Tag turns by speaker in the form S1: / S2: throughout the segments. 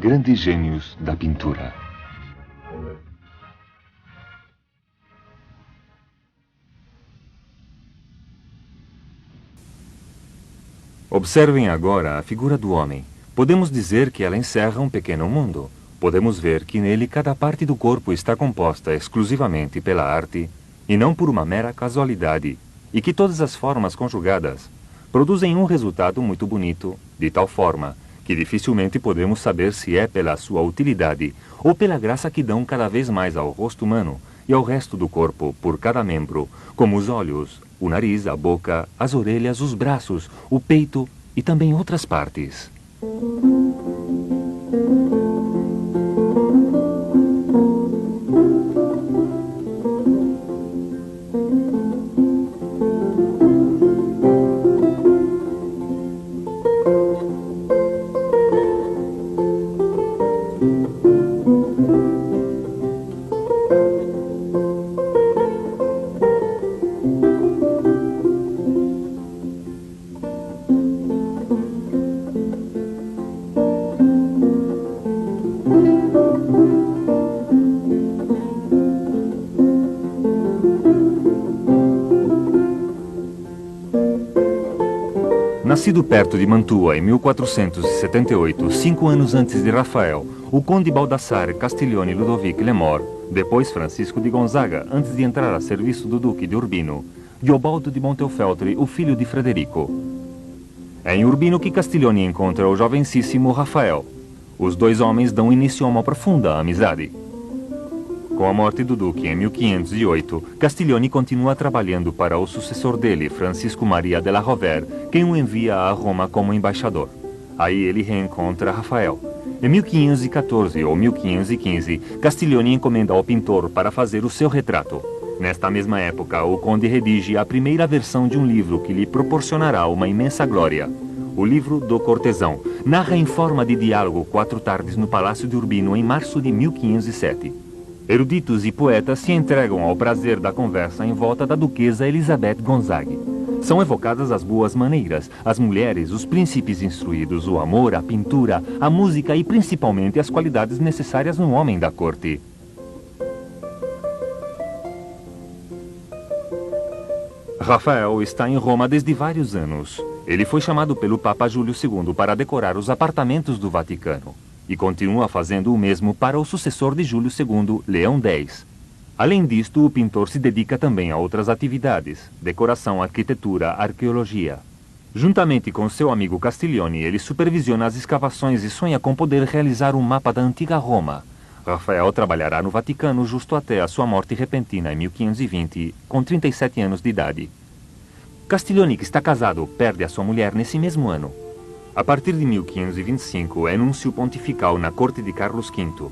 S1: grandes gênios da pintura. Observem agora a figura do homem. Podemos dizer que ela encerra um pequeno mundo. Podemos ver que nele cada parte do corpo está composta exclusivamente pela arte e não por uma mera casualidade, e que todas as formas conjugadas produzem um resultado muito bonito, de tal forma que dificilmente podemos saber se é pela sua utilidade ou pela graça que dão cada vez mais ao rosto humano e ao resto do corpo por cada membro, como os olhos, o nariz, a boca, as orelhas, os braços, o peito e também outras partes. Nascido perto de Mantua em 1478, 5 anos antes de Rafael, o conde Baldassare Castiglione Ludovic Le Mort, depois Francisco de Gonzaga, antes de entrar a serviço do duque de Urbino, Diobaldo de Montefeltro, o filho de Frederico. É em Urbino que Castiglione encontra o jovencíssimo Rafael. Os dois homens dão início a uma profunda amizade. Com a morte do duque em 1508, Castiglione continua trabalhando para o sucessor dele, Francisco Maria della Rovere, quem o envia a Roma como embaixador. Aí ele reencontra Rafael. Em 1514 ou 1515, Castiglione encomenda ao pintor para fazer o seu retrato. Nesta mesma época, o conde redige a primeira versão de um livro que lhe proporcionará uma imensa glória. O livro do Cortesão narra em forma de diálogo 4 tardes no Palácio de Urbino em março de 1507. Eruditos e poetas se entregam ao prazer da conversa em volta da duquesa Elizabeth Gonzaga. São evocadas as boas maneiras, as mulheres, os príncipes instruídos, o amor, a pintura, a música e principalmente as qualidades necessárias no homem da corte. Rafael está em Roma desde vários anos. Ele foi chamado pelo Papa Júlio II para decorar os apartamentos do Vaticano. E continua fazendo o mesmo para o sucessor de Júlio II, Leão X. Além disto, o pintor se dedica também a outras atividades, decoração, arquitetura, arqueologia. Juntamente com seu amigo Castiglione, ele supervisiona as escavações e sonha com poder realizar um mapa da antiga Roma. Rafael trabalhará no Vaticano justo até a sua morte repentina em 1520, com 37 anos de idade. Castiglione, que está casado, perde a sua mulher nesse mesmo ano. A partir de 1525, é núncio pontifical na corte de Carlos V.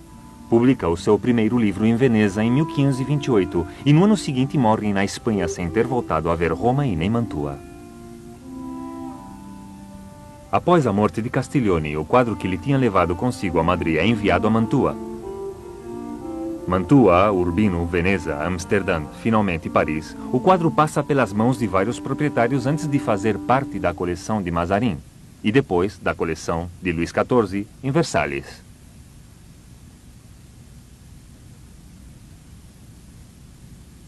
S1: Publica o seu primeiro livro em Veneza em 1528 e no ano seguinte morre na Espanha sem ter voltado a ver Roma e nem Mantua. Após a morte de Castiglione, o quadro que ele tinha levado consigo a Madrid é enviado a Mantua. Mantua, Urbino, Veneza, Amsterdã, finalmente Paris, o quadro passa pelas mãos de vários proprietários antes de fazer parte da coleção de Mazarin e depois da coleção de Luís XIV em Versalhes.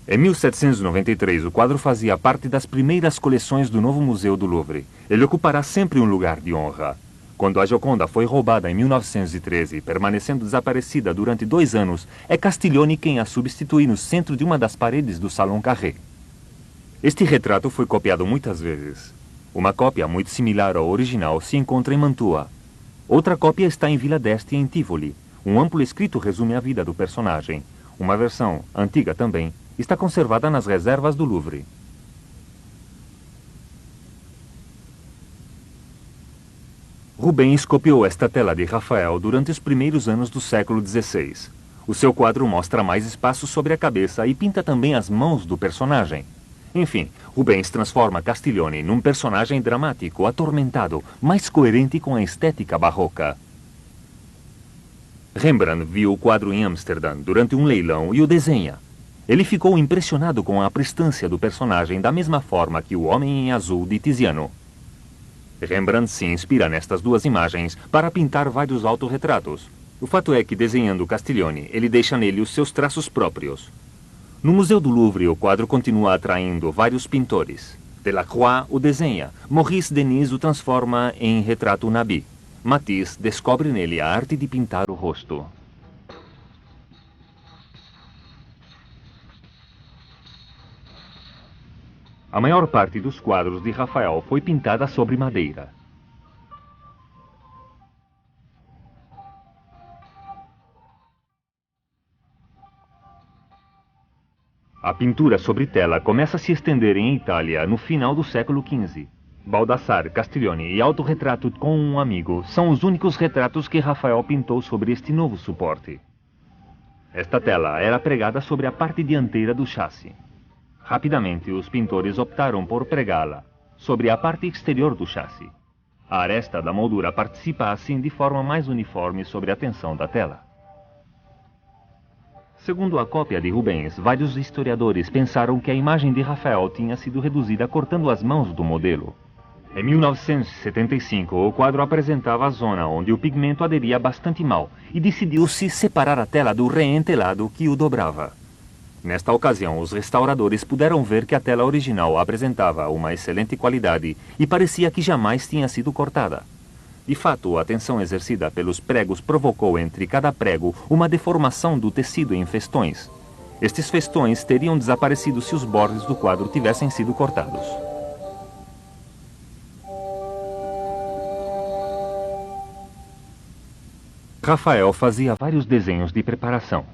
S1: Em 1793, o quadro fazia parte das primeiras coleções do novo Museu do Louvre. Ele ocupará sempre um lugar de honra. Quando a Gioconda foi roubada em 1913, permanecendo desaparecida durante 2 anos, é Castiglione quem a substitui no centro de uma das paredes do Salão Carré. Este retrato foi copiado muitas vezes. Uma cópia muito similar ao original se encontra em Mantua. Outra cópia está em Vila d'Este, em Tivoli. Um amplo escrito resume a vida do personagem. Uma versão, antiga também, está conservada nas reservas do Louvre. Rubens copiou esta tela de Rafael durante os primeiros anos do século XVI. O seu quadro mostra mais espaço sobre a cabeça e pinta também as mãos do personagem. Enfim, Rubens transforma Castiglione num personagem dramático, atormentado, mais coerente com a estética barroca. Rembrandt viu o quadro em Amsterdã durante um leilão e o desenha. Ele ficou impressionado com a prestância do personagem da mesma forma que o Homem em Azul de Tiziano. Rembrandt se inspira nestas 2 imagens para pintar vários autorretratos. O fato é que, desenhando Castiglione, ele deixa nele os seus traços próprios. No Museu do Louvre, o quadro continua atraindo vários pintores. Delacroix o desenha, Maurice Denis o transforma em retrato Nabi. Matisse descobre nele a arte de pintar o rosto. A maior parte dos quadros de Rafael foi pintada sobre madeira. A pintura sobre tela começa a se estender em Itália no final do século XV. Baldassare, Castiglione e Autorretrato com um Amigo são os únicos retratos que Rafael pintou sobre este novo suporte. Esta tela era pregada sobre a parte dianteira do chassi. Rapidamente, os pintores optaram por pregá-la sobre a parte exterior do chassi. A aresta da moldura participa assim de forma mais uniforme sobre a tensão da tela. Segundo a cópia de Rubens, vários historiadores pensaram que a imagem de Rafael tinha sido reduzida cortando as mãos do modelo. Em 1975, o quadro apresentava a zona onde o pigmento aderia bastante mal e decidiu-se separar a tela do reentelado que o dobrava. Nesta ocasião, os restauradores puderam ver que a tela original apresentava uma excelente qualidade e parecia que jamais tinha sido cortada. De fato, a tensão exercida pelos pregos provocou entre cada prego uma deformação do tecido em festões. Estes festões teriam desaparecido se os bordes do quadro tivessem sido cortados. Rafael fazia vários desenhos de preparação.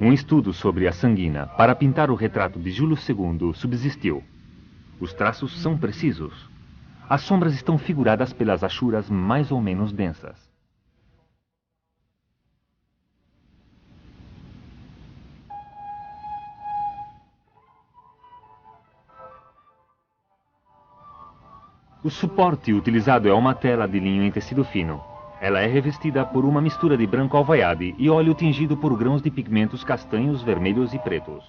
S1: Um estudo sobre a sanguina para pintar o retrato de Júlio II subsistiu. Os traços são precisos. As sombras estão figuradas pelas achuras mais ou menos densas. O suporte utilizado é uma tela de linho em tecido fino. Ela é revestida por uma mistura de branco alvaiade e óleo tingido por grãos de pigmentos castanhos, vermelhos e pretos.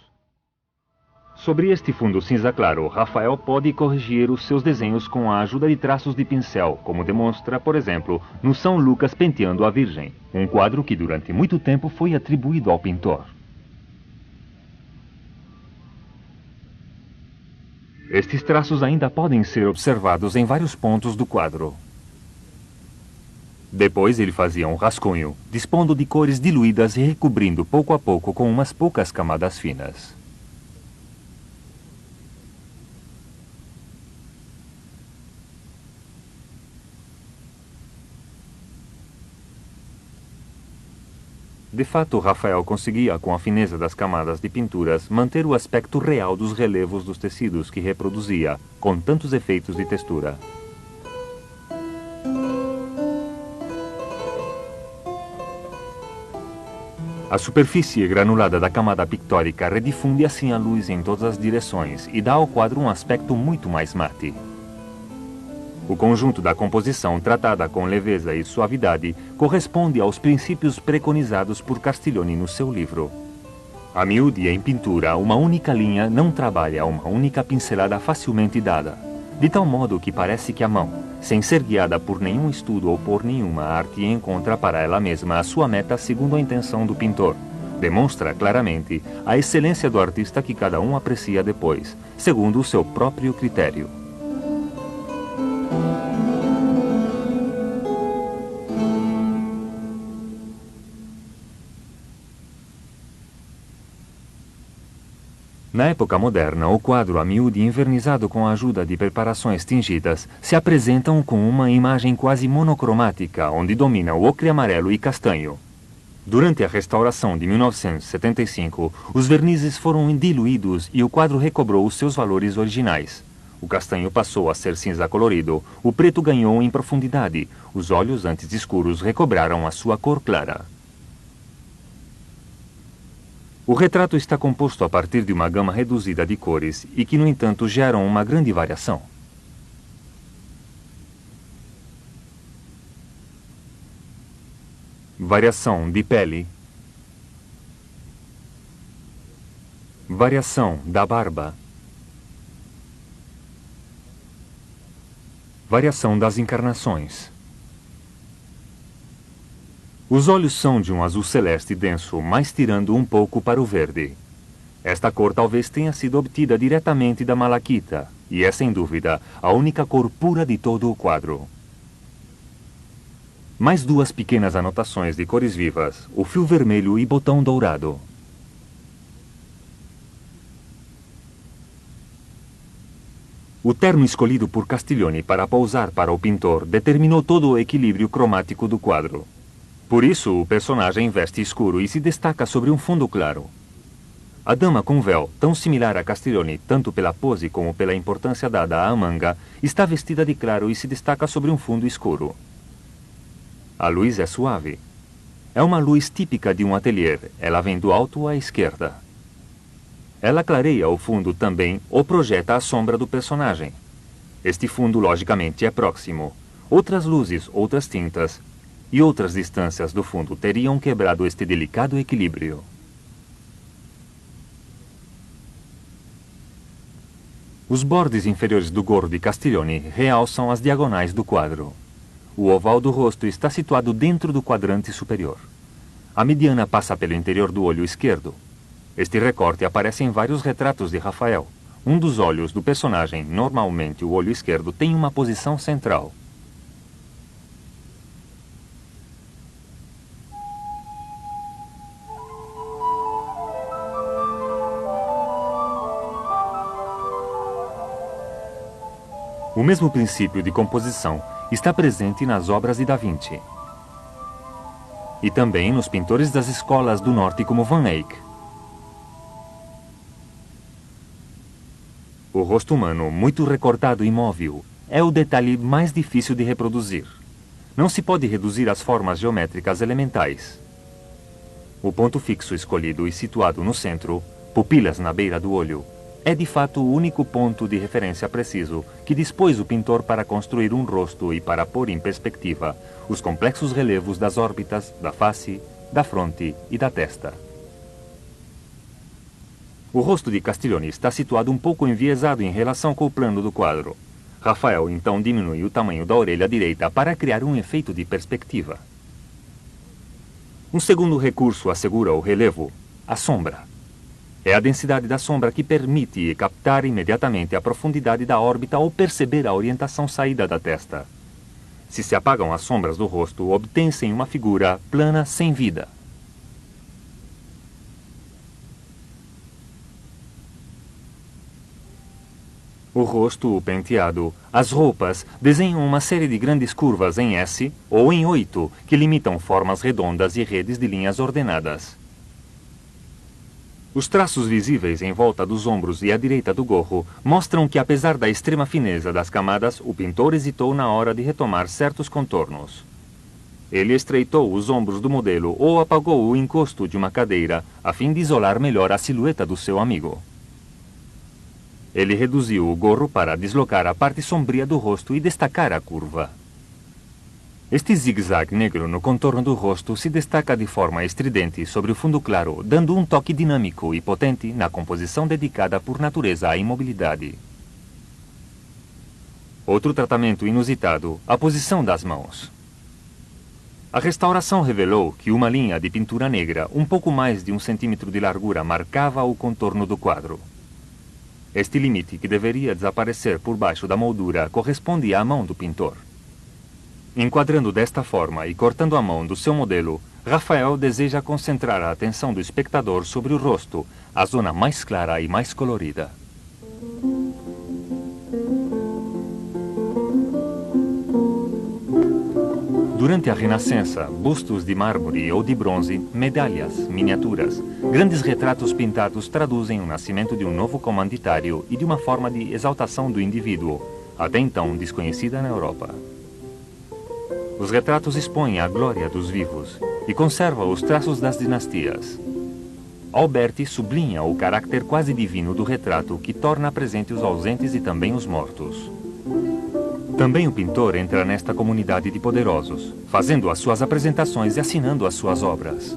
S1: Sobre este fundo cinza claro, Rafael pode corrigir os seus desenhos com a ajuda de traços de pincel, como demonstra, por exemplo, no São Lucas penteando a Virgem, um quadro que durante muito tempo foi atribuído ao pintor. Estes traços ainda podem ser observados em vários pontos do quadro. Depois ele fazia um rascunho, dispondo de cores diluídas e recobrindo pouco a pouco com umas poucas camadas finas. De fato, Rafael conseguia, com a fineza das camadas de pinturas, manter o aspecto real dos relevos dos tecidos que reproduzia, com tantos efeitos de textura. A superfície granulada da camada pictórica redifunde assim a luz em todas as direções e dá ao quadro um aspecto muito mais mate. O conjunto da composição, tratada com leveza e suavidade, corresponde aos princípios preconizados por Castiglione no seu livro. A miúde em pintura, uma única linha não trabalha uma única pincelada facilmente dada, de tal modo que parece que a mão, sem ser guiada por nenhum estudo ou por nenhuma arte, encontra para ela mesma a sua meta segundo a intenção do pintor. Demonstra claramente a excelência do artista que cada um aprecia depois, segundo o seu próprio critério. Na época moderna, o quadro a miúde invernizado com a ajuda de preparações tingidas se apresentam com uma imagem quase monocromática, onde domina o ocre amarelo e castanho. Durante a restauração de 1975, os vernizes foram diluídos e o quadro recobrou os seus valores originais. O castanho passou a ser cinza colorido, o preto ganhou em profundidade, os olhos antes escuros recobraram a sua cor clara. O retrato está composto a partir de uma gama reduzida de cores e que, no entanto, geram uma grande variação. Variação de pele, Variação da barba. Variação das encarnações. Os olhos são de um azul celeste denso, mas tirando um pouco para o verde. Esta cor talvez tenha sido obtida diretamente da malaquita, e é sem dúvida a única cor pura de todo o quadro. Mais duas pequenas anotações de cores vivas, o fio vermelho e botão dourado. O terno escolhido por Castiglioni para pousar para o pintor determinou todo o equilíbrio cromático do quadro. Por isso, o personagem veste escuro e se destaca sobre um fundo claro. A dama com véu, tão similar a Castiglioni tanto pela pose como pela importância dada à manga, está vestida de claro e se destaca sobre um fundo escuro. A luz é suave. É uma luz típica de um ateliê. Ela vem do alto à esquerda. Ela clareia o fundo também ou projeta a sombra do personagem. Este fundo, logicamente, é próximo. Outras luzes, outras tintas e outras distâncias do fundo teriam quebrado este delicado equilíbrio. Os bordes inferiores do gorro de Castiglioni realçam as diagonais do quadro. O oval do rosto está situado dentro do quadrante superior. A mediana passa pelo interior do olho esquerdo. Este recorte aparece em vários retratos de Rafael. Um dos olhos do personagem, normalmente o olho esquerdo, tem uma posição central. O mesmo princípio de composição está presente nas obras de Da Vinci. E também nos pintores das escolas do norte como Van Eyck. O rosto humano, muito recortado e móvel, é o detalhe mais difícil de reproduzir. Não se pode reduzir às formas geométricas elementais. O ponto fixo escolhido e situado no centro, pupilas na beira do olho, é de fato o único ponto de referência preciso que dispôs o pintor para construir um rosto e para pôr em perspectiva os complexos relevos das órbitas, da face, da fronte e da testa. O rosto de Castiglioni está situado um pouco enviesado em relação com o plano do quadro. Rafael então diminui o tamanho da orelha direita para criar um efeito de perspectiva. Um segundo recurso assegura o relevo, a sombra. É a densidade da sombra que permite captar imediatamente a profundidade da órbita ou perceber a orientação saída da testa. Se se apagam as sombras do rosto, obtém-se uma figura plana sem vida. O rosto, o penteado, as roupas desenham uma série de grandes curvas em S ou em 8 que limitam formas redondas e redes de linhas ordenadas. Os traços visíveis em volta dos ombros e à direita do gorro mostram que, apesar da extrema fineza das camadas, o pintor hesitou na hora de retomar certos contornos. Ele estreitou os ombros do modelo ou apagou o encosto de uma cadeira a fim de isolar melhor a silhueta do seu amigo. Ele reduziu o gorro para deslocar a parte sombria do rosto e destacar a curva. Este zigue-zague negro no contorno do rosto se destaca de forma estridente sobre o fundo claro, dando um toque dinâmico e potente na composição dedicada por natureza à imobilidade. Outro tratamento inusitado, a posição das mãos. A restauração revelou que uma linha de pintura negra, um pouco mais de 1 centímetro de largura, marcava o contorno do quadro. Este limite, que deveria desaparecer por baixo da moldura, corresponde à mão do pintor. Enquadrando desta forma e cortando a mão do seu modelo, Rafael deseja concentrar a atenção do espectador sobre o rosto, a zona mais clara e mais colorida. Durante a Renascença, bustos de mármore ou de bronze, medalhas, miniaturas, grandes retratos pintados traduzem o nascimento de um novo comanditário e de uma forma de exaltação do indivíduo, até então desconhecida na Europa. Os retratos expõem a glória dos vivos e conservam os traços das dinastias. Alberti sublinha o caráter quase divino do retrato, que torna presente os ausentes e também os mortos. Também o pintor entra nesta comunidade de poderosos, fazendo as suas apresentações e assinando as suas obras.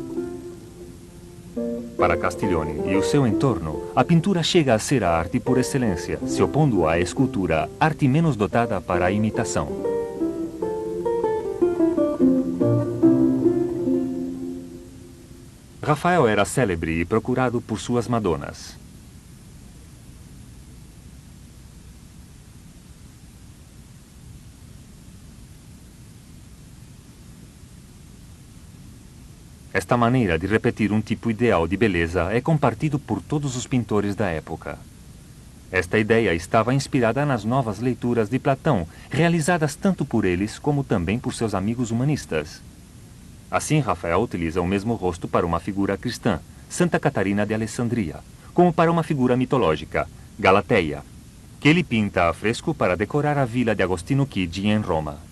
S1: Para Castiglioni e o seu entorno, a pintura chega a ser a arte por excelência, se opondo à escultura, arte menos dotada para a imitação. Rafael era célebre e procurado por suas Madonas. Esta maneira de repetir um tipo ideal de beleza é compartido por todos os pintores da época. Esta ideia estava inspirada nas novas leituras de Platão, realizadas tanto por eles como também por seus amigos humanistas. Assim, Rafael utiliza o mesmo rosto para uma figura cristã, Santa Catarina de Alessandria, como para uma figura mitológica, Galateia, que ele pinta a fresco para decorar a vila de Agostino Chigi em Roma.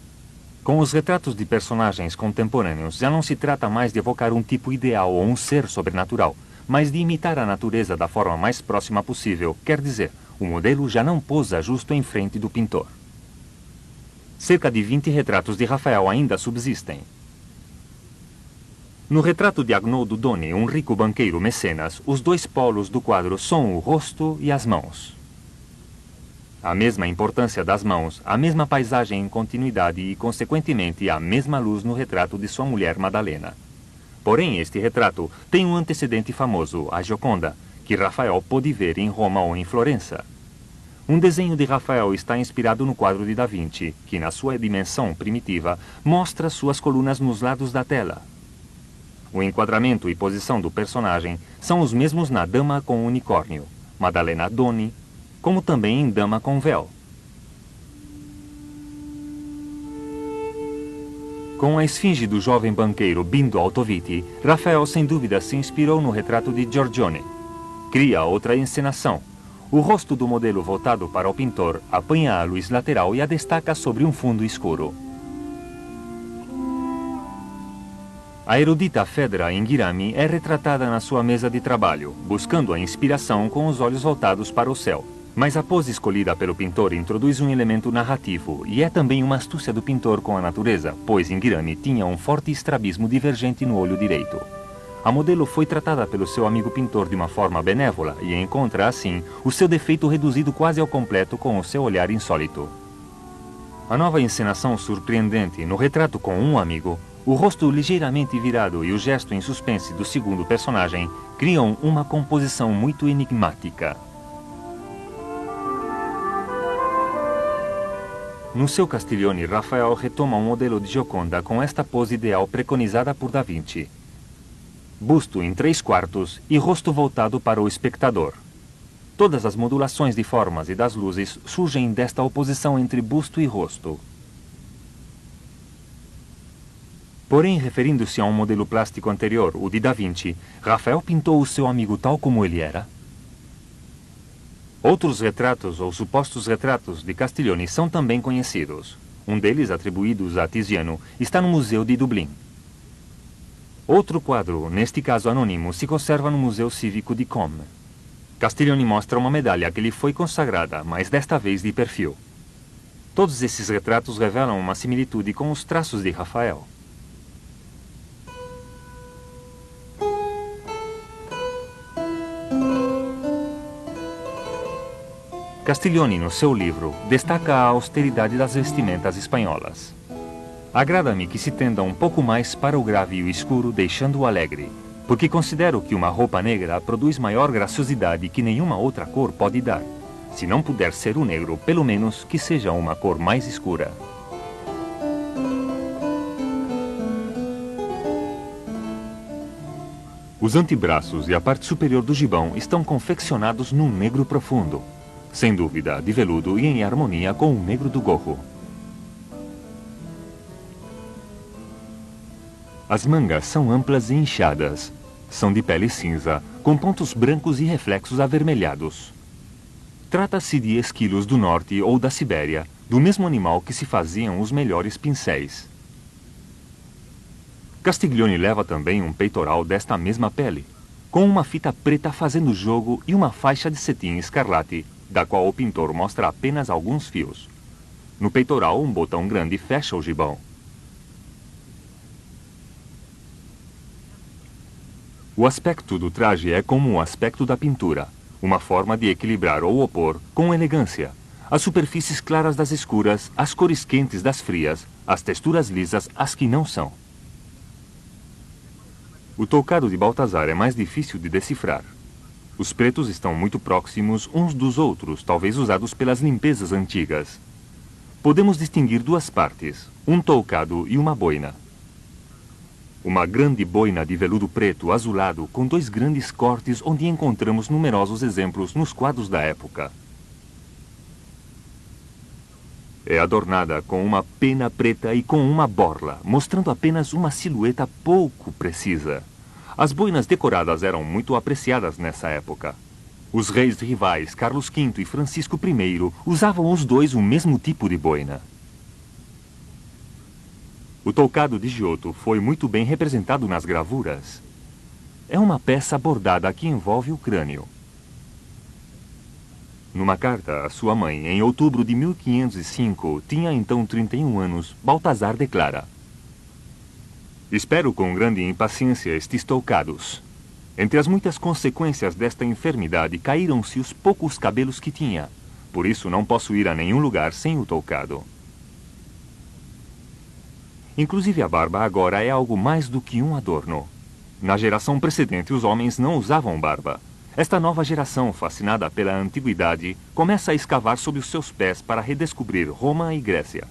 S1: Com os retratos de personagens contemporâneos, já não se trata mais de evocar um tipo ideal ou um ser sobrenatural, mas de imitar a natureza da forma mais próxima possível, quer dizer, o modelo já não posa justo em frente do pintor. Cerca de 20 retratos de Rafael ainda subsistem. No retrato de Agnoldo Doni, um rico banqueiro mecenas, os dois polos do quadro são o rosto e as mãos. A mesma importância das mãos, a mesma paisagem em continuidade e, consequentemente, a mesma luz no retrato de sua mulher Madalena. Porém, este retrato tem um antecedente famoso, a Gioconda, que Rafael pôde ver em Roma ou em Florença. Um desenho de Rafael está inspirado no quadro de Da Vinci, que, na sua dimensão primitiva, mostra suas colunas nos lados da tela. O enquadramento e posição do personagem são os mesmos na Dama com Unicórnio, Madalena Doni, como também em Dama com Véu. Com a esfinge do jovem banqueiro Bindo Altoviti, Rafael sem dúvida se inspirou no retrato de Giorgione. Cria outra encenação. O rosto do modelo voltado para o pintor apanha a luz lateral e a destaca sobre um fundo escuro. A erudita Fedra Inghirami é retratada na sua mesa de trabalho, buscando a inspiração com os olhos voltados para o céu. Mas a pose escolhida pelo pintor introduz um elemento narrativo e é também uma astúcia do pintor com a natureza, pois Inghirami tinha um forte estrabismo divergente no olho direito. A modelo foi tratada pelo seu amigo pintor de uma forma benévola e encontra, assim, o seu defeito reduzido quase ao completo com o seu olhar insólito. A nova encenação surpreendente no retrato com um amigo, o rosto ligeiramente virado e o gesto em suspense do segundo personagem criam uma composição muito enigmática. No seu Castiglioni, Rafael retoma um modelo de Gioconda com esta pose ideal preconizada por Da Vinci. Busto em 3/4 e rosto voltado para o espectador. Todas as modulações de formas e das luzes surgem desta oposição entre busto e rosto. Porém, referindo-se a um modelo plástico anterior, o de Da Vinci, Rafael pintou o seu amigo tal como ele era? Outros retratos ou supostos retratos de Castiglioni são também conhecidos. Um deles, atribuído a Tiziano, está no Museu de Dublin. Outro quadro, neste caso anônimo, se conserva no Museu Cívico de Como. Castiglioni mostra uma medalha que lhe foi consagrada, mas desta vez de perfil. Todos esses retratos revelam uma similitude com os traços de Rafael. Castiglioni, no seu livro, destaca a austeridade das vestimentas espanholas. Agrada-me que se tenda um pouco mais para o grave e o escuro, deixando-o alegre, porque considero que uma roupa negra produz maior graciosidade que nenhuma outra cor pode dar. Se não puder ser o negro, pelo menos que seja uma cor mais escura. Os antebraços e a parte superior do gibão estão confeccionados num negro profundo. Sem dúvida, de veludo e em harmonia com o negro do gorro. As mangas são amplas e inchadas. São de pele cinza, com pontos brancos e reflexos avermelhados. Trata-se de esquilos do norte ou da Sibéria, do mesmo animal que se faziam os melhores pincéis. Castiglioni leva também um peitoral desta mesma pele, com uma fita preta fazendo jogo e uma faixa de cetim escarlate, da qual o pintor mostra apenas alguns fios. No peitoral, um botão grande fecha o gibão. O aspecto do traje é como o aspecto da pintura, uma forma de equilibrar ou opor com elegância as superfícies claras das escuras, as cores quentes das frias, as texturas lisas, as que não são. O toucado de Baltazar é mais difícil de decifrar. Os pretos estão muito próximos uns dos outros, talvez usados pelas limpezas antigas. Podemos distinguir duas partes, um toucado e uma boina. Uma grande boina de veludo preto azulado com dois grandes cortes onde encontramos numerosos exemplos nos quadros da época. É adornada com uma pena preta e com uma borla, mostrando apenas uma silhueta pouco precisa. As boinas decoradas eram muito apreciadas nessa época. Os reis rivais Carlos V e Francisco I usavam os dois o mesmo tipo de boina. O toucado de Giotto foi muito bem representado nas gravuras. É uma peça bordada que envolve o crânio. Numa carta à sua mãe, em outubro de 1505, tinha então 31 anos, Baltazar declara: espero com grande impaciência estes toucados. Entre as muitas consequências desta enfermidade, caíram-se os poucos cabelos que tinha. Por isso não posso ir a nenhum lugar sem o toucado. Inclusive a barba agora é algo mais do que um adorno. Na geração precedente, os homens não usavam barba. Esta nova geração, fascinada pela antiguidade, começa a escavar sob os seus pés para redescobrir Roma e Grécia.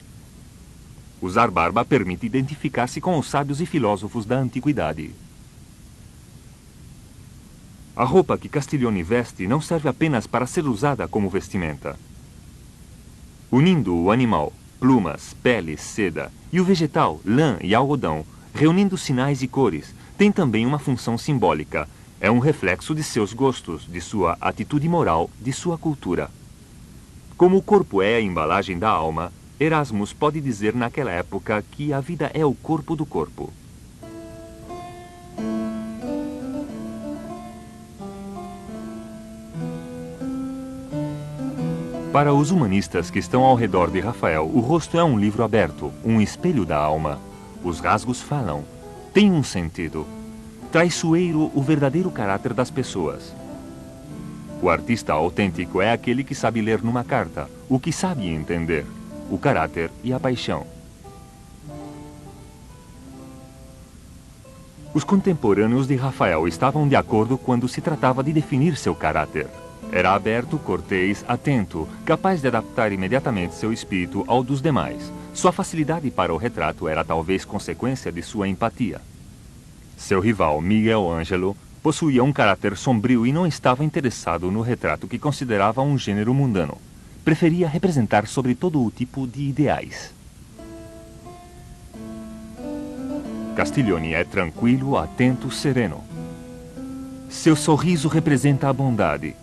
S1: Usar barba permite identificar-se com os sábios e filósofos da antiguidade. A roupa que Castiglione veste não serve apenas para ser usada como vestimenta. Unindo o animal, plumas, peles, seda, e o vegetal, lã e algodão, reunindo sinais e cores, tem também uma função simbólica. É um reflexo de seus gostos, de sua atitude moral, de sua cultura. Como o corpo é a embalagem da alma, Erasmus pode dizer naquela época que a vida é o corpo do corpo. Para os humanistas que estão ao redor de Rafael, o rosto é um livro aberto, um espelho da alma. Os rasgos falam, têm um sentido. Traiçoeiro o verdadeiro caráter das pessoas. O artista autêntico é aquele que sabe ler numa carta, o que sabe entender, o caráter e a paixão. Os contemporâneos de Rafael estavam de acordo quando se tratava de definir seu caráter. Era aberto, cortês, atento, capaz de adaptar imediatamente seu espírito ao dos demais. Sua facilidade para o retrato era talvez consequência de sua empatia. Seu rival, Miguel Ângelo, possuía um caráter sombrio e não estava interessado no retrato que considerava um gênero mundano. Preferia representar sobre todo o tipo de ideais. Castiglione é tranquilo, atento, sereno. Seu sorriso representa a bondade.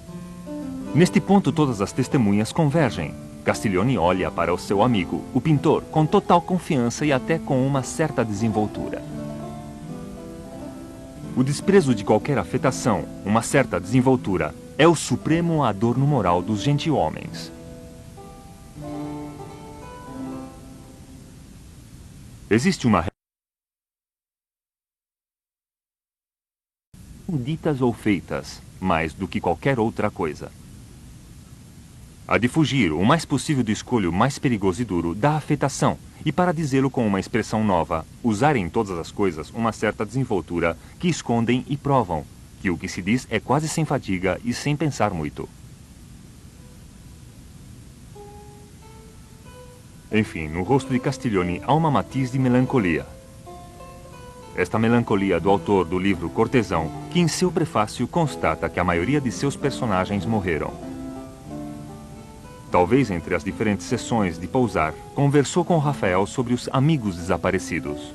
S1: Neste ponto, todas as testemunhas convergem. Castiglione olha para o seu amigo, o pintor, com total confiança e até com uma certa desenvoltura. O desprezo de qualquer afetação, uma certa desenvoltura, é o supremo adorno moral dos gentilhomens. Existe uma ditas ou feitas, mais do que qualquer outra coisa. A de fugir o mais possível do escolho mais perigoso e duro da afetação, e para dizê-lo com uma expressão nova, usar em todas as coisas uma certa desenvoltura que escondem e provam que o que se diz é quase sem fadiga e sem pensar muito. Enfim, no rosto de Castiglione há uma matiz de melancolia. Esta melancolia do autor do livro Cortesão, que em seu prefácio constata que a maioria de seus personagens morreram. Talvez entre as diferentes sessões de pousar, conversou com Rafael sobre os amigos desaparecidos.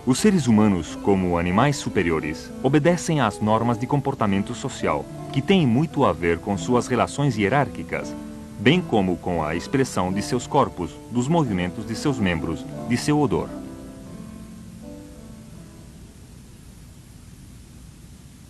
S1: Os seres humanos, como animais superiores, obedecem às normas de comportamento social, que têm muito a ver com suas relações hierárquicas, bem como com a expressão de seus corpos, dos movimentos de seus membros, de seu odor.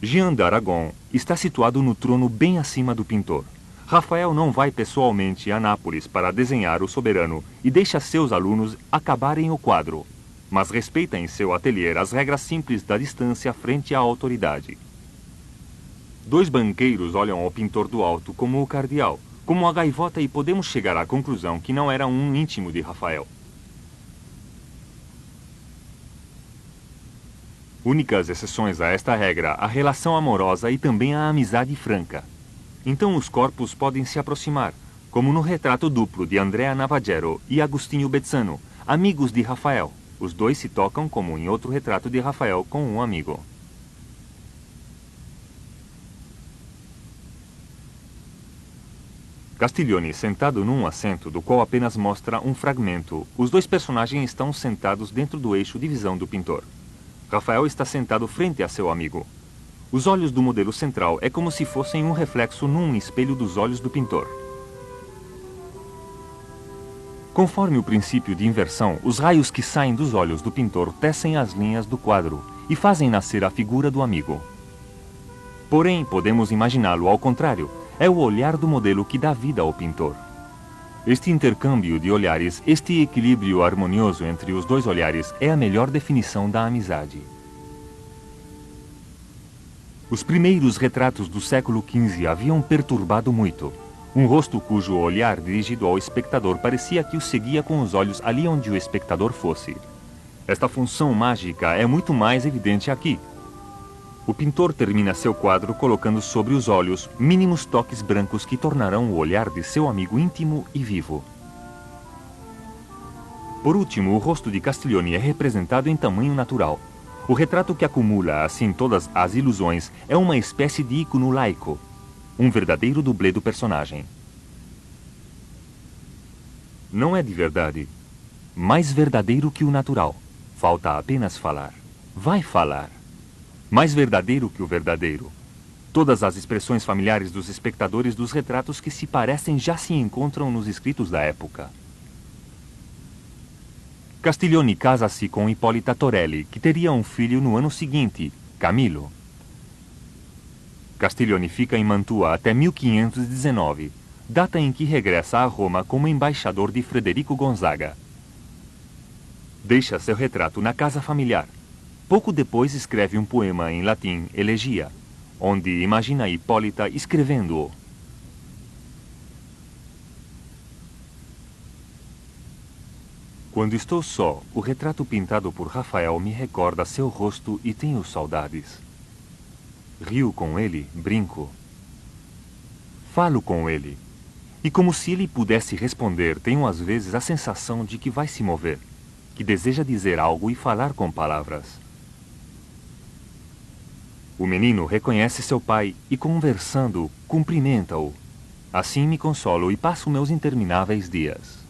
S1: Jean d'Aragon está situado no trono bem acima do pintor. Rafael não vai pessoalmente a Nápoles para desenhar o soberano e deixa seus alunos acabarem o quadro. mas respeita em seu ateliê as regras simples da distância frente à autoridade. Dois banqueiros olham ao pintor do alto como o cardeal, como a gaivota, e podemos chegar à conclusão que não era um íntimo de Rafael. Únicas exceções a esta regra, a relação amorosa e também a amizade franca. Então os corpos podem se aproximar, como no retrato duplo de Andrea Navaggero e Agostinho Bezzano, amigos de Rafael. Os dois se tocam como em outro retrato de Rafael com um amigo. Castiglione, sentado num assento do qual apenas mostra um fragmento. Os dois personagens estão sentados dentro do eixo de visão do pintor. Rafael está sentado frente a seu amigo. Os olhos do modelo central é como se fossem um reflexo num espelho dos olhos do pintor. Conforme o princípio de inversão, os raios que saem dos olhos do pintor tecem as linhas do quadro e fazem nascer a figura do amigo. Porém, podemos imaginá-lo ao contrário. É o olhar do modelo que dá vida ao pintor. Este intercâmbio de olhares, este equilíbrio harmonioso entre os dois olhares é a melhor definição da amizade. Os primeiros retratos do século XV haviam perturbado muito. Um rosto cujo olhar dirigido ao espectador parecia que o seguia com os olhos ali onde o espectador fosse. Esta função mágica é muito mais evidente aqui. O pintor termina seu quadro colocando sobre os olhos mínimos toques brancos que tornarão o olhar de seu amigo íntimo e vivo. Por último, o rosto de Castiglione é representado em tamanho natural. O retrato que acumula assim todas as ilusões é uma espécie de ícone laico, um verdadeiro dublê do personagem. Não é de verdade. Mais verdadeiro que o natural. Falta apenas falar. Vai falar. Mais verdadeiro que o verdadeiro. Todas as expressões familiares dos espectadores dos retratos que se parecem já se encontram nos escritos da época. Castiglione casa-se com Ippolita Torelli, que teria um filho no ano seguinte, Camillo. Castiglione fica em Mantua até 1519, data em que regressa a Roma como embaixador de Frederico Gonzaga. Deixa seu retrato na casa familiar. Pouco depois escreve um poema em latim, Elegia, onde imagina Hipólita escrevendo-o. Quando estou só, o retrato pintado por Rafael me recorda seu rosto e tenho saudades. Rio com ele, brinco. Falo com ele. E como se ele pudesse responder, tenho às vezes a sensação de que vai se mover, que deseja dizer algo e falar com palavras. O menino reconhece seu pai e, conversando, cumprimenta-o. Assim me consolo e passo meus intermináveis dias.